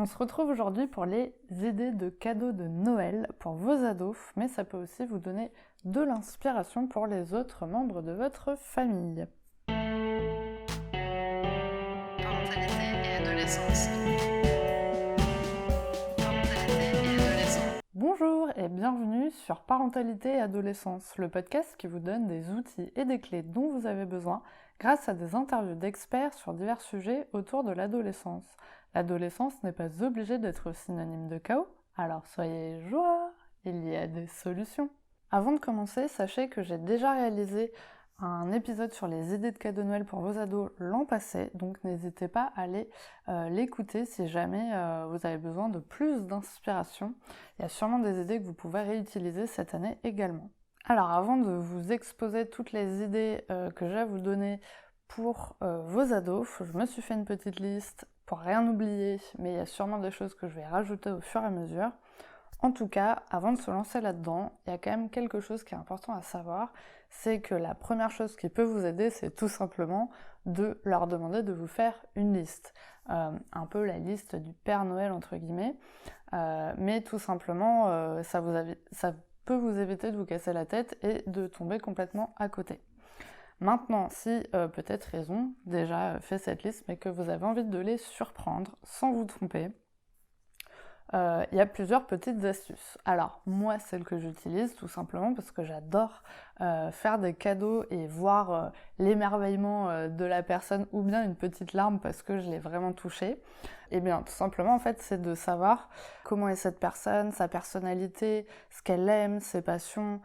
On se retrouve aujourd'hui pour les idées de cadeaux de Noël pour vos ados, mais ça peut aussi vous donner de l'inspiration pour les autres membres de votre famille. Parentalité et adolescence. Parentalité et adolescence. Bonjour et bienvenue sur Parentalité et Adolescence, le podcast qui vous donne des outils et des clés dont vous avez besoin grâce à des interviews d'experts sur divers sujets autour de l'adolescence. L'adolescence n'est pas obligée d'être synonyme de chaos, alors soyez joie, il y a des solutions. Avant de commencer, sachez que j'ai déjà réalisé un épisode sur les idées de cadeaux de Noël pour vos ados l'an passé, donc n'hésitez pas à aller l'écouter si jamais vous avez besoin de plus d'inspiration. Il y a sûrement des idées que vous pouvez réutiliser cette année également. Alors avant de vous exposer toutes les idées que j'ai à vous donner pour vos ados, je me suis fait une petite liste pour rien oublier, mais il y a sûrement des choses que je vais rajouter au fur et à mesure. En tout cas, avant de se lancer là-dedans, il y a quand même quelque chose qui est important à savoir, c'est que la première chose qui peut vous aider, c'est tout simplement de leur demander de vous faire une liste. Un peu la liste du Père Noël, entre guillemets, mais tout simplement, ça peut vous éviter de vous casser la tête et de tomber complètement à côté. Maintenant, si peut-être ils ont déjà fait cette liste, mais que vous avez envie de les surprendre sans vous tromper, il y a plusieurs petites astuces. Alors, moi, celle que j'utilise, tout simplement parce que j'adore faire des cadeaux et voir l'émerveillement de la personne ou bien une petite larme parce que je l'ai vraiment touchée. Et bien, tout simplement, en fait, c'est de savoir comment est cette personne, sa personnalité, ce qu'elle aime, ses passions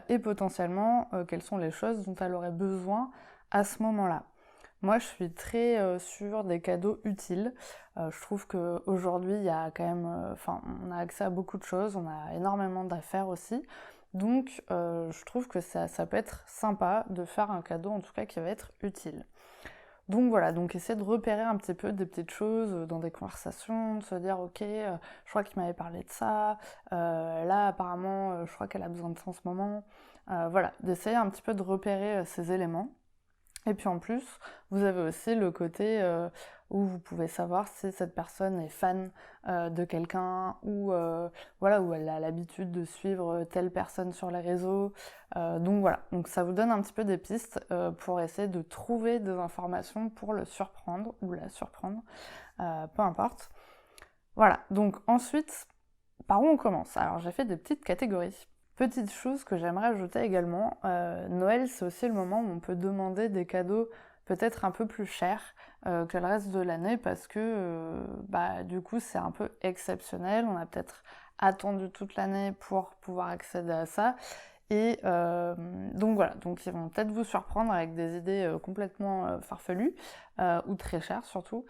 et potentiellement quelles sont les choses dont elle aurait besoin à ce moment-là. Moi, je suis très sur des cadeaux utiles. Je trouve qu'aujourd'hui, il y a quand même, on a accès à beaucoup de choses, on a énormément d'affaires aussi. Donc, je trouve que ça peut être sympa de faire un cadeau, en tout cas, qui va être utile. Donc voilà, donc essayez de repérer un petit peu des petites choses dans des conversations, de se dire ok, je crois qu'il m'avait parlé de ça, là apparemment je crois qu'elle a besoin de ça en ce moment. Voilà, d'essayer un petit peu de repérer ces éléments. Et puis en plus, vous avez aussi le côté où vous pouvez savoir si cette personne est fan de quelqu'un ou voilà, où elle a l'habitude de suivre telle personne sur les réseaux. Donc voilà, donc ça vous donne un petit peu des pistes pour essayer de trouver des informations pour le surprendre ou la surprendre, peu importe. Voilà, donc ensuite, par où on commence? Alors j'ai fait des petites catégories. Petite chose que j'aimerais ajouter également, Noël c'est aussi le moment où on peut demander des cadeaux peut-être un peu plus chers que le reste de l'année parce que du coup c'est un peu exceptionnel, on a peut-être attendu toute l'année pour pouvoir accéder à ça et donc voilà, donc ils vont peut-être vous surprendre avec des idées complètement farfelues ou très chères surtout.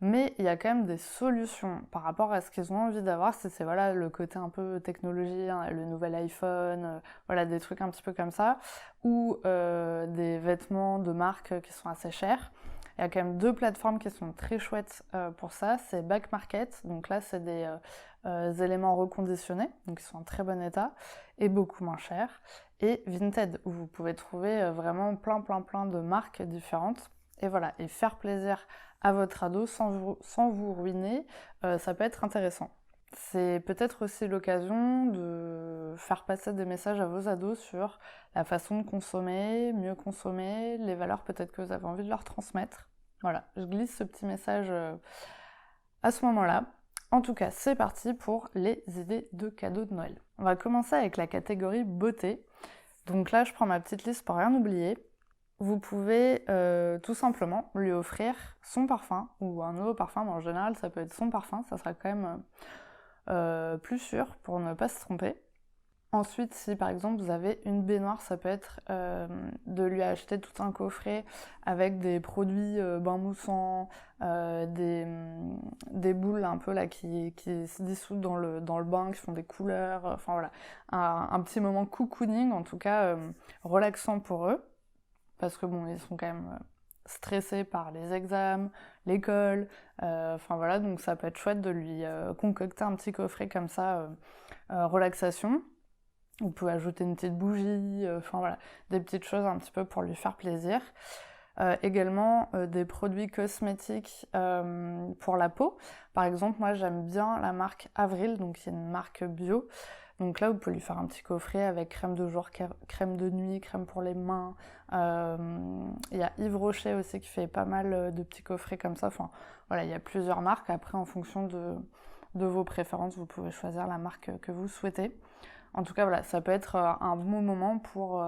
Mais il y a quand même des solutions par rapport à ce qu'ils ont envie d'avoir, c'est voilà, le côté un peu technologie, hein, le nouvel iPhone, voilà, des trucs un petit peu comme ça, ou des vêtements de marque qui sont assez chers. Il y a quand même deux plateformes qui sont très chouettes pour ça, c'est Back Market, donc là c'est des éléments reconditionnés, donc ils sont en très bon état, et beaucoup moins chers, et Vinted, où vous pouvez trouver vraiment plein de marques différentes, et voilà, et faire plaisir à votre ado sans vous ruiner, ça peut être intéressant. C'est peut-être aussi l'occasion de faire passer des messages à vos ados sur la façon de consommer, mieux consommer, les valeurs peut-être que vous avez envie de leur transmettre. Voilà, je glisse ce petit message à ce moment-là. En tout cas, c'est parti pour les idées de cadeaux de Noël. On va commencer avec la catégorie beauté. Donc là, je prends ma petite liste pour rien oublier. Vous pouvez tout simplement lui offrir son parfum ou un nouveau parfum, mais en général ça peut être son parfum, ça sera quand même plus sûr pour ne pas se tromper. Ensuite, si par exemple vous avez une baignoire, ça peut être de lui acheter tout un coffret avec des produits bain moussants, des boules un peu là qui se dissoudent dans le bain, qui font des couleurs, enfin voilà, un petit moment cocooning, en tout cas relaxant pour eux. Parce que bon, ils sont quand même stressés par les examens, l'école, enfin voilà, donc ça peut être chouette de lui concocter un petit coffret comme ça, relaxation. Vous pouvez ajouter une petite bougie, enfin voilà, des petites choses un petit peu pour lui faire plaisir. Également des produits cosmétiques pour la peau. Par exemple, moi j'aime bien la marque Avril, donc c'est une marque bio. Donc là, vous pouvez lui faire un petit coffret avec crème de jour, crème de nuit, crème pour les mains. Il y a Yves Rocher aussi qui fait pas mal de petits coffrets comme ça. Enfin, voilà, il y a plusieurs marques. Après, en fonction de vos préférences, vous pouvez choisir la marque que vous souhaitez. En tout cas, voilà, ça peut être un bon moment pour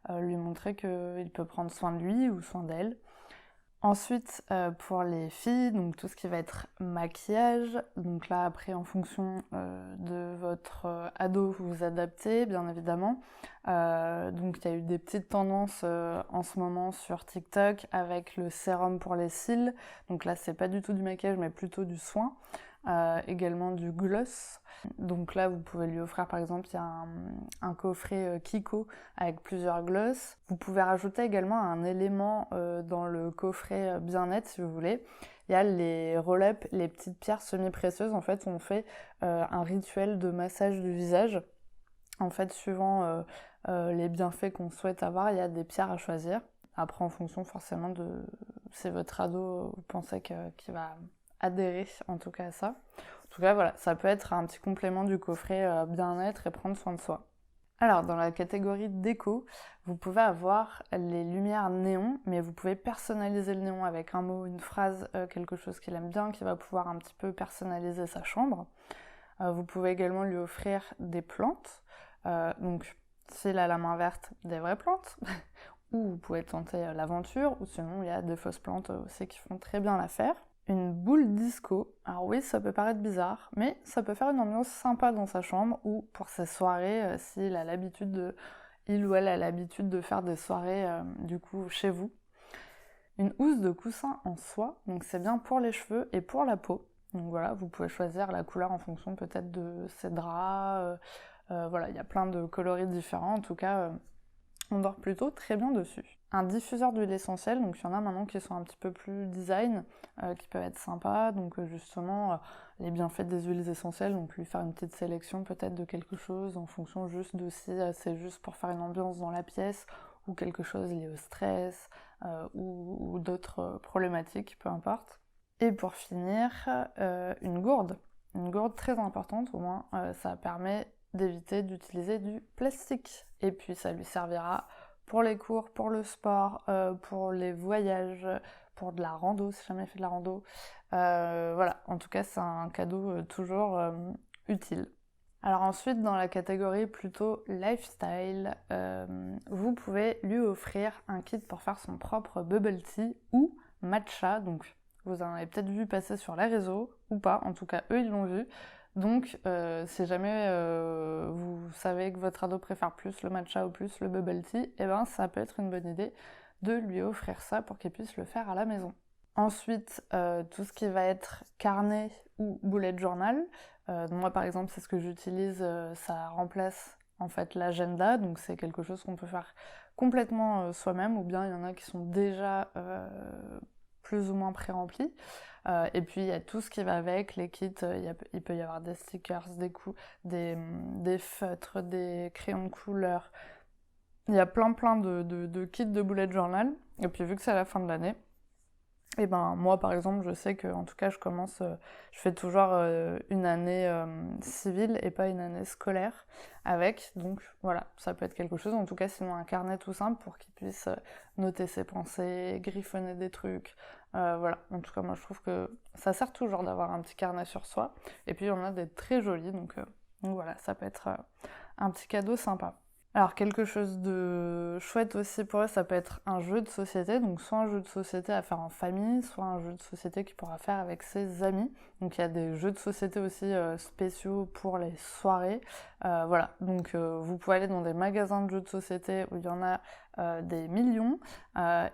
lui montrer qu'il peut prendre soin de lui ou soin d'elle. Ensuite, pour les filles, donc tout ce qui va être maquillage, donc là après en fonction de votre ado, vous vous adaptez bien évidemment. Donc il y a eu des petites tendances en ce moment sur TikTok avec le sérum pour les cils. Donc là c'est pas du tout du maquillage mais plutôt du soin. Également du gloss. Donc là, vous pouvez lui offrir, par exemple, il y a un coffret Kiko avec plusieurs gloss. Vous pouvez rajouter également un élément dans le coffret bien-être, si vous voulez. Il y a les roll-up, les petites pierres semi-précieuses. En fait, on fait un rituel de massage du visage. En fait, suivant les bienfaits qu'on souhaite avoir, il y a des pierres à choisir. Après, en fonction forcément de... C'est votre ado, vous pensez qu'il va adhérer en tout cas à ça. En tout cas, voilà, ça peut être un petit complément du coffret bien-être et prendre soin de soi. Alors, dans la catégorie déco, vous pouvez avoir les lumières néon, mais vous pouvez personnaliser le néon avec un mot, une phrase, quelque chose qu'il aime bien, qui va pouvoir un petit peu personnaliser sa chambre. Vous pouvez également lui offrir des plantes. Donc, s'il a la main verte, des vraies plantes. Ou vous pouvez tenter l'aventure, ou sinon il y a des fausses plantes aussi qui font très bien l'affaire. Une boule disco, alors oui ça peut paraître bizarre, mais ça peut faire une ambiance sympa dans sa chambre ou pour ses soirées s'il a l'habitude il ou elle a l'habitude de faire des soirées du coup chez vous. Une housse de coussin en soie, donc c'est bien pour les cheveux et pour la peau. Donc voilà, vous pouvez choisir la couleur en fonction peut-être de ses draps, voilà, il y a plein de coloris différents, en tout cas on dort plutôt très bien dessus. Un diffuseur d'huile essentielle, donc il y en a maintenant qui sont un petit peu plus design, qui peuvent être sympas, donc justement les bienfaits des huiles essentielles, donc lui faire une petite sélection peut-être de quelque chose en fonction juste de si c'est juste pour faire une ambiance dans la pièce ou quelque chose lié au stress ou d'autres problématiques, peu importe. Et pour finir, une gourde très importante au moins, ça permet d'éviter d'utiliser du plastique. Et puis ça lui servira pour les cours, pour le sport, pour les voyages, pour de la rando, si jamais il fait de la rando. Voilà, en tout cas c'est un cadeau toujours utile. Alors ensuite, dans la catégorie plutôt lifestyle, vous pouvez lui offrir un kit pour faire son propre bubble tea ou matcha. Donc vous en avez peut-être vu passer sur les réseaux ou pas, en tout cas eux ils l'ont vu. Donc, si jamais vous savez que votre ado préfère plus le matcha ou plus le bubble tea, eh ben, ça peut être une bonne idée de lui offrir ça pour qu'il puisse le faire à la maison. Ensuite, tout ce qui va être carnet ou bullet journal. Moi, par exemple, c'est ce que j'utilise, ça remplace en fait l'agenda, donc c'est quelque chose qu'on peut faire complètement soi-même, ou bien il y en a qui sont déjà plus ou moins pré-remplis. Et puis il y a tout ce qui va avec, les kits, il peut y avoir des stickers, des feutres, des crayons de couleur. Il y a plein de kits de bullet journal. Et puis vu que c'est la fin de l'année, et ben moi par exemple je sais que en tout cas je fais toujours une année civile et pas une année scolaire avec, donc voilà, ça peut être quelque chose, en tout cas sinon un carnet tout simple pour qu'il puisse noter ses pensées, griffonner des trucs, voilà, en tout cas moi je trouve que ça sert toujours d'avoir un petit carnet sur soi, et puis il y en a des très jolis, donc voilà, ça peut être un petit cadeau sympa. Alors quelque chose de chouette aussi pour eux, ça peut être un jeu de société, donc soit un jeu de société à faire en famille, soit un jeu de société qu'il pourra faire avec ses amis. Donc il y a des jeux de société aussi spéciaux pour les soirées. Voilà, donc vous pouvez aller dans des magasins de jeux de société où il y en a des millions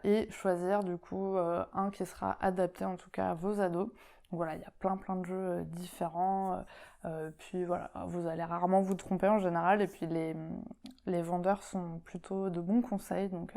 et choisir du coup un qui sera adapté en tout cas à vos ados. Donc voilà, il y a plein de jeux différents, puis voilà, vous allez rarement vous tromper en général, et puis les vendeurs sont plutôt de bons conseils, donc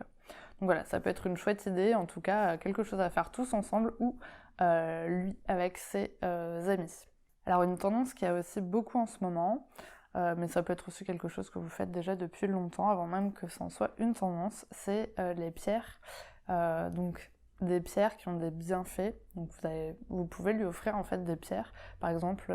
voilà, ça peut être une chouette idée, en tout cas quelque chose à faire tous ensemble ou lui avec ses amis. Alors une tendance qui a aussi beaucoup en ce moment, mais ça peut être aussi quelque chose que vous faites déjà depuis longtemps, avant même que ça en soit une tendance, c'est les pierres Donc des pierres qui ont des bienfaits. Donc vous pouvez lui offrir en fait des pierres. Par exemple,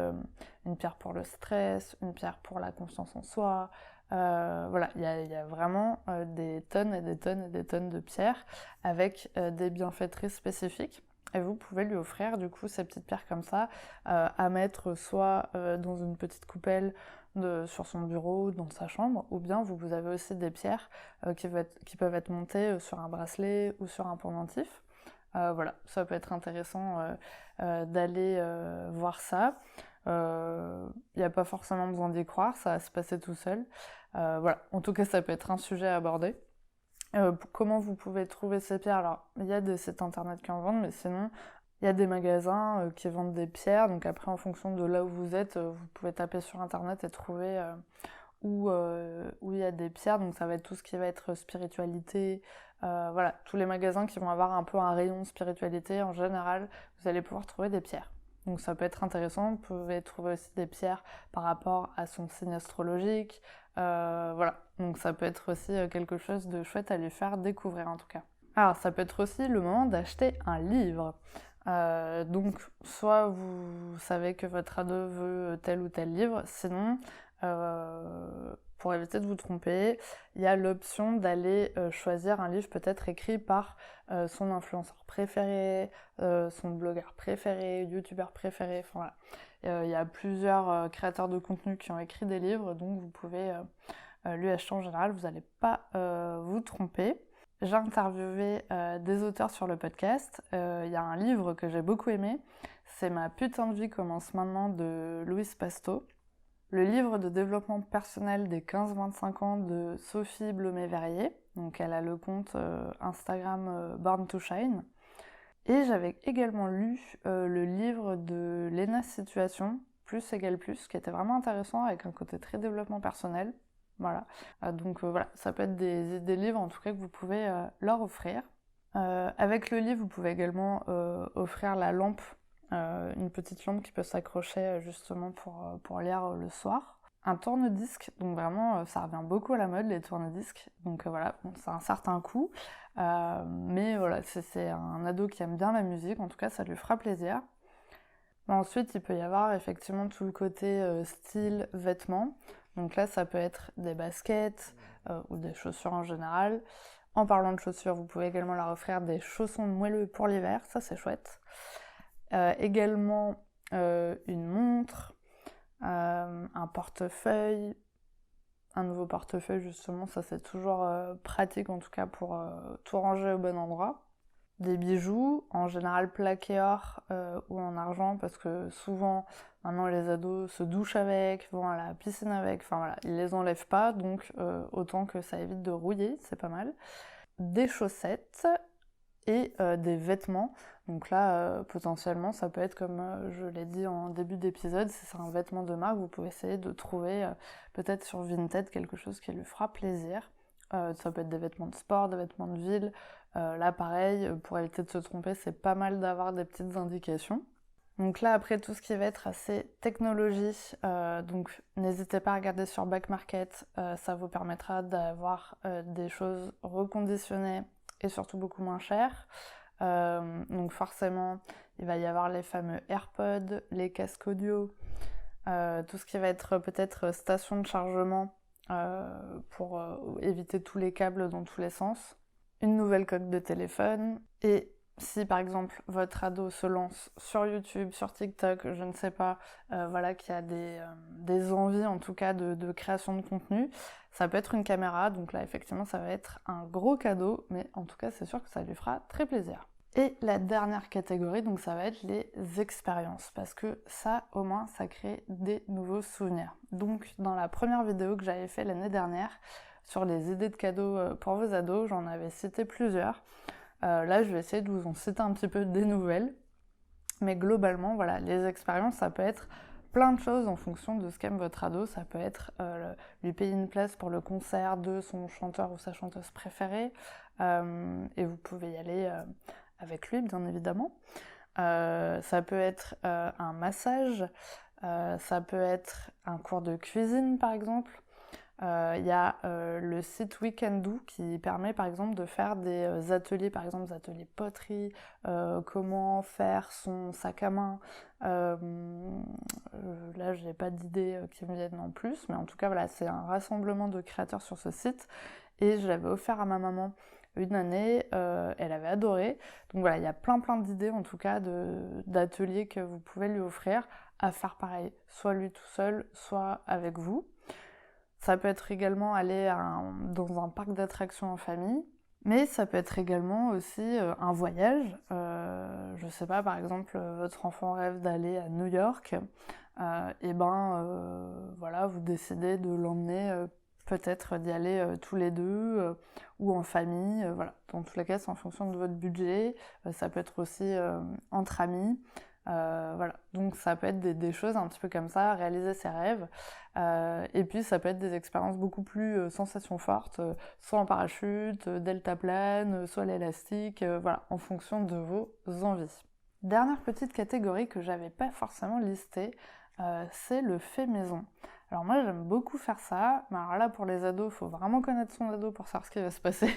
une pierre pour le stress, une pierre pour la confiance en soi. Voilà, il y a vraiment des tonnes et des tonnes et des tonnes de pierres avec des bienfaits très spécifiques. Et vous pouvez lui offrir du coup ces petites pierres comme ça à mettre soit dans une petite coupelle sur son bureau, dans sa chambre, ou bien vous avez aussi des pierres qui peuvent être montées sur un bracelet ou sur un pendentif. Voilà, ça peut être intéressant d'aller voir ça. Il n'y a pas forcément besoin d'y croire, ça va se passer tout seul. Voilà, en tout cas, ça peut être un sujet à aborder. Comment vous pouvez trouver ces pierres? Alors, il y a des sites internet qui en vendent, mais sinon, il y a des magasins qui vendent des pierres. Donc après, en fonction de là où vous êtes, vous pouvez taper sur internet et trouver où il y a des pierres. Donc ça va être tout ce qui va être spiritualité. Voilà, tous les magasins qui vont avoir un peu un rayon spiritualité, en général, vous allez pouvoir trouver des pierres. Donc ça peut être intéressant. Vous pouvez trouver aussi des pierres par rapport à son signe astrologique. Voilà, donc ça peut être aussi quelque chose de chouette à lui faire découvrir en tout cas. Alors ça peut être aussi le moment d'acheter un livre. Donc soit vous savez que votre ado veut tel ou tel livre, sinon pour éviter de vous tromper, il y a l'option d'aller choisir un livre peut-être écrit par son influenceur préféré, son blogueur préféré, youtubeur préféré, enfin voilà. Il y a plusieurs créateurs de contenu qui ont écrit des livres, donc vous pouvez lui acheter en général, vous n'allez pas vous tromper. J'ai interviewé des auteurs sur le podcast. Il y a un livre que j'ai beaucoup aimé, c'est Ma putain de vie commence maintenant de Louise Pasto. Le livre de développement personnel des 15-25 ans de Sophie Blomet-Verrier. Donc elle a le compte Instagram Born to Shine. Et j'avais également lu le livre de Lena Situation, Plus égale plus, qui était vraiment intéressant avec un côté très développement personnel. Voilà. Donc voilà, ça peut être des livres en tout cas que vous pouvez leur offrir. Avec le livre, vous pouvez également offrir la lampe, une petite lampe qui peut s'accrocher justement pour lire le soir. Un tourne-disque, donc vraiment ça revient beaucoup à la mode les tourne-disques, donc voilà, bon, c'est un certain coût, mais voilà, c'est un ado qui aime bien la musique, en tout cas ça lui fera plaisir. Ensuite, il peut y avoir effectivement tout le côté style, vêtements, donc là ça peut être des baskets ou des chaussures en général. En parlant de chaussures, vous pouvez également leur offrir des chaussons moelleux pour l'hiver, ça c'est chouette. Également une montre, un portefeuille, un nouveau portefeuille justement, ça c'est toujours pratique en tout cas pour tout ranger au bon endroit. Des bijoux, en général plaqués or ou en argent, parce que souvent maintenant les ados se douchent avec, vont à la piscine avec, enfin voilà, ils les enlèvent pas, donc autant que ça évite de rouiller, c'est pas mal. Des chaussettes et des vêtements. Donc là, potentiellement, ça peut être comme je l'ai dit en début d'épisode, si c'est un vêtement de marque, vous pouvez essayer de trouver peut-être sur Vinted quelque chose qui lui fera plaisir. Ça peut être des vêtements de sport, des vêtements de ville. Là, pareil, pour éviter de se tromper, c'est pas mal d'avoir des petites indications. Donc là, après, tout ce qui va être assez technologie, donc n'hésitez pas à regarder sur Back Market, ça vous permettra d'avoir des choses reconditionnées et surtout beaucoup moins chères. Donc forcément, il va y avoir les fameux AirPods, les casques audio, tout ce qui va être peut-être station de chargement pour éviter tous les câbles dans tous les sens, une nouvelle coque de téléphone, et si par exemple votre ado se lance sur YouTube, sur TikTok, je ne sais pas, voilà, qu'il y a des envies en tout cas de création de contenu, ça peut être une caméra, donc là effectivement ça va être un gros cadeau, mais en tout cas c'est sûr que ça lui fera très plaisir. Et la dernière catégorie, donc ça va être les expériences, parce que ça, au moins, ça crée des nouveaux souvenirs. Donc dans la première vidéo que j'avais fait l'année dernière, sur les idées de cadeaux pour vos ados, j'en avais cité plusieurs. Là, je vais essayer de vous en citer un petit peu des nouvelles. Mais globalement, voilà, les expériences, ça peut être plein de choses en fonction de ce qu'aime votre ado. Ça peut être lui payer une place pour le concert de son chanteur ou sa chanteuse préférée. Et vous pouvez y aller avec lui, bien évidemment. Ça peut être un massage. Ça peut être un cours de cuisine, par exemple. Il y a le site Weekendoo qui permet par exemple de faire des ateliers, par exemple des ateliers poterie, comment faire son sac à main. Là, j'ai pas d'idées qui me viennent en plus, mais en tout cas, voilà, c'est un rassemblement de créateurs sur ce site et je l'avais offert à ma maman une année, elle avait adoré. Donc voilà, il y a plein d'idées en tout cas d'ateliers que vous pouvez lui offrir à faire pareil, soit lui tout seul, soit avec vous. Ça peut être également aller dans un parc d'attractions en famille, mais ça peut être également aussi un voyage. Je sais pas, par exemple, votre enfant rêve d'aller à New York, et voilà, vous décidez de l'emmener, peut-être d'y aller tous les deux, ou en famille, voilà. Dans tous les cas, c'est en fonction de votre budget. Ça peut être aussi entre amis. Voilà, donc ça peut être des choses un petit peu comme ça, réaliser ses rêves. Et puis ça peut être des expériences beaucoup plus sensations fortes, soit en parachute, deltaplane, soit l'élastique, voilà, en fonction de vos envies. Dernière petite catégorie que j'avais pas forcément listée, c'est le fait maison. Alors moi j'aime beaucoup faire ça, mais alors là pour les ados, il faut vraiment connaître son ado pour savoir ce qui va se passer.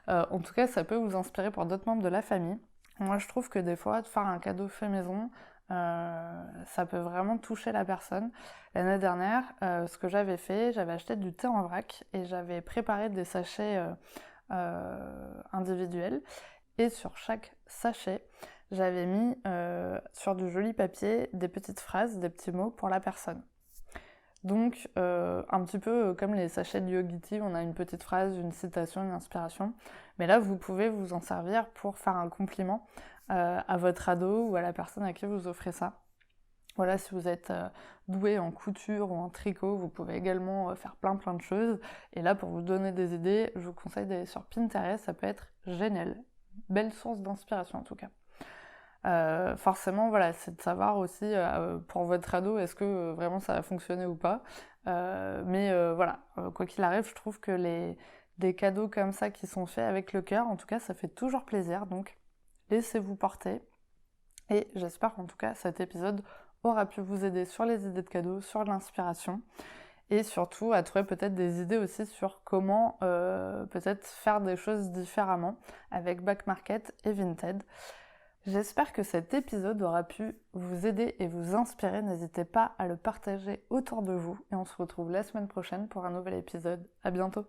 En tout cas, ça peut vous inspirer pour d'autres membres de la famille. Moi, je trouve que des fois, de faire un cadeau fait maison, ça peut vraiment toucher la personne. L'année dernière, ce que j'avais fait, j'avais acheté du thé en vrac et j'avais préparé des sachets individuels. Et sur chaque sachet, j'avais mis sur du joli papier des petites phrases, des petits mots pour la personne. Donc, un petit peu comme les sachets de Yogiti, on a une petite phrase, une citation, une inspiration. Mais là, vous pouvez vous en servir pour faire un compliment à votre ado ou à la personne à qui vous offrez ça. Voilà, si vous êtes doué en couture ou en tricot, vous pouvez également faire plein de choses. Et là, pour vous donner des idées, je vous conseille d'aller sur Pinterest, ça peut être génial. Belle source d'inspiration en tout cas. Forcément, voilà, c'est de savoir aussi pour votre ado, est-ce que vraiment ça va fonctionner ou pas. Voilà, quoi qu'il arrive, je trouve que des cadeaux comme ça qui sont faits avec le cœur, en tout cas, ça fait toujours plaisir. Donc, laissez-vous porter. Et j'espère qu'en tout cas, cet épisode aura pu vous aider sur les idées de cadeaux, sur l'inspiration. Et surtout à trouver peut-être des idées aussi sur comment peut-être faire des choses différemment avec Back Market et Vinted. J'espère que cet épisode aura pu vous aider et vous inspirer. N'hésitez pas à le partager autour de vous et on se retrouve la semaine prochaine pour un nouvel épisode. À bientôt!